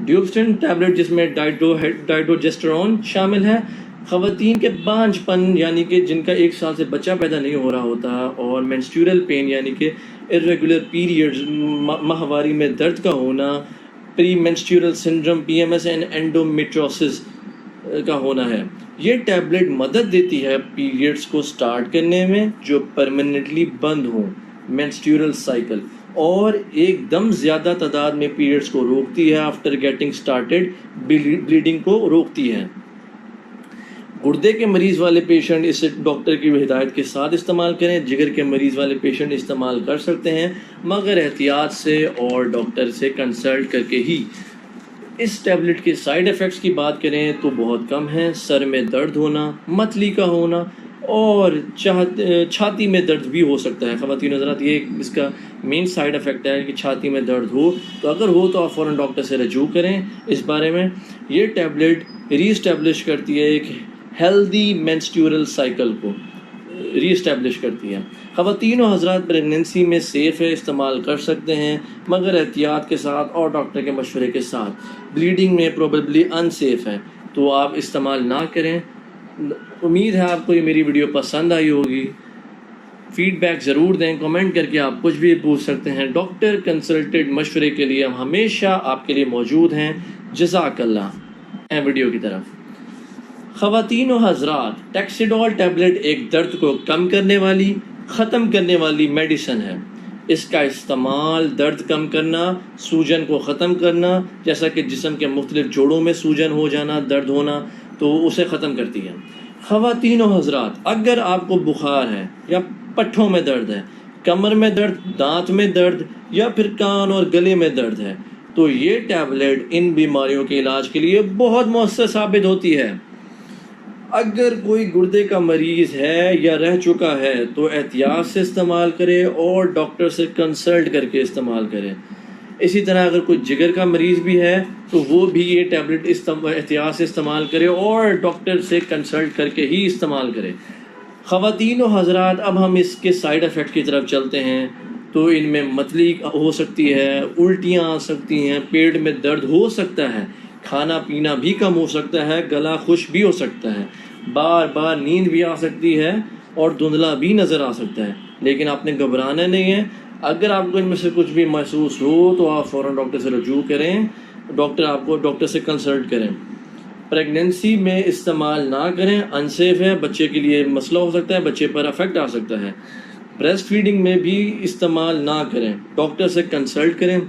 ڈیوبسٹن tablet جس میں ڈائٹوجسٹرون شامل ہے، خواتین کے بانجھ پن یعنی کہ جن کا 1 سال سے بچہ پیدا نہیں ہو رہا ہوتا، اور مینسٹریل پین یعنی کہ irregular پیریڈز، ماہواری میں درد کا ہونا، پری مینسٹریل سنڈروم PMS اینڈ اینڈومیٹریوسس کا ہونا ہے۔ یہ ٹیبلٹ مدد دیتی ہے پیریڈز کو سٹارٹ کرنے میں جو پرماننٹلی بند ہوں، مینسٹریل سائیکل، اور ایک دم زیادہ تعداد میں پیریڈز کو روکتی ہے، آفٹر گیٹنگ سٹارٹڈ بلیڈنگ کو روکتی ہے۔ گردے کے مریض والے پیشنٹ اسے ڈاکٹر کی ہدایت کے ساتھ استعمال کریں، جگر کے مریض والے پیشنٹ استعمال کر سکتے ہیں مگر احتیاط سے اور ڈاکٹر سے کنسلٹ کر کے ہی۔ اس ٹیبلٹ کے سائیڈ ایفیکٹس کی بات کریں تو بہت کم ہیں۔ سر میں درد ہونا، متلی کا ہونا اور چھاتی میں درد بھی ہو سکتا ہے۔ خواتین حضرات، یہ اس کا مین سائیڈ ایفیکٹ ہے کہ چھاتی میں درد ہو، تو اگر ہو تو آپ فوراً ڈاکٹر سے رجوع کریں اس بارے میں۔ یہ ٹیبلٹ ری اسٹیبلش کرتی ہے ایک ہیلدی مینسٹریل سائیکل کو ری اسٹیبلش کرتی ہے۔ خواتین و حضرات پریگننسی میں سیف ہے، استعمال کر سکتے ہیں مگر احتیاط کے ساتھ اور ڈاکٹر کے مشورے کے ساتھ۔ بلیڈنگ میں پروبیبلی انسیف ہے تو آپ استعمال نہ کریں۔ امید ہے آپ کو یہ میری ویڈیو پسند آئی ہوگی۔ فیڈ بیک ضرور دیں، کمنٹ کر کے آپ کچھ بھی پوچھ سکتے ہیں۔ ڈاکٹر کنسلٹیڈ مشورے کے لیے ہم ہمیشہ آپ کے لیے موجود ہیں۔ جزاک اللہ۔ ویڈیو کی طرف خواتین و حضرات، ٹیکسیڈول ٹیبلٹ ایک درد کو کم کرنے والی، ختم کرنے والی میڈیسن ہے۔ اس کا استعمال درد کم کرنا، سوجن کو ختم کرنا، جیسا کہ جسم کے مختلف جوڑوں میں سوجن ہو جانا، درد ہونا، تو اسے ختم کرتی ہے۔ خواتین و حضرات، اگر آپ کو بخار ہے یا پٹھوں میں درد ہے، کمر میں درد، دانت میں درد یا پھر کان اور گلے میں درد ہے تو یہ ٹیبلٹ ان بیماریوں کے علاج کے لیے بہت مؤثر ثابت ہوتی ہے۔ اگر کوئی گردے کا مریض ہے یا رہ چکا ہے تو احتیاط سے استعمال کرے اور ڈاکٹر سے کنسلٹ کر کے استعمال کرے۔ اسی طرح اگر کوئی جگر کا مریض بھی ہے تو وہ بھی یہ ٹیبلٹ احتیاط سے استعمال کرے اور ڈاکٹر سے کنسلٹ کر کے ہی استعمال کرے۔ خواتین و حضرات، اب ہم اس کے سائیڈ ایفیکٹ کی طرف چلتے ہیں۔ تو ان میں متلی ہو سکتی ہے، الٹیاں آ سکتی ہیں، پیٹ میں درد ہو سکتا ہے، کھانا پینا بھی کم ہو سکتا ہے، گلا خشک بھی ہو سکتا ہے، بار بار نیند بھی آ سکتی ہے اور دھندلا بھی نظر آ سکتا ہے۔ لیکن آپ نے گھبرانا نہیں ہے۔ اگر آپ کو ان میں سے کچھ بھی محسوس ہو تو آپ فوراً ڈاکٹر سے رجوع کریں، ڈاکٹر سے کنسلٹ کریں۔ پریگننسی میں استعمال نہ کریں، انسیف ہے، بچے کے لیے مسئلہ ہو سکتا ہے، بچے پر افیکٹ آ سکتا ہے۔ بریسٹ فیڈنگ میں بھی استعمال نہ کریں، ڈاکٹر سے کنسلٹ کریں۔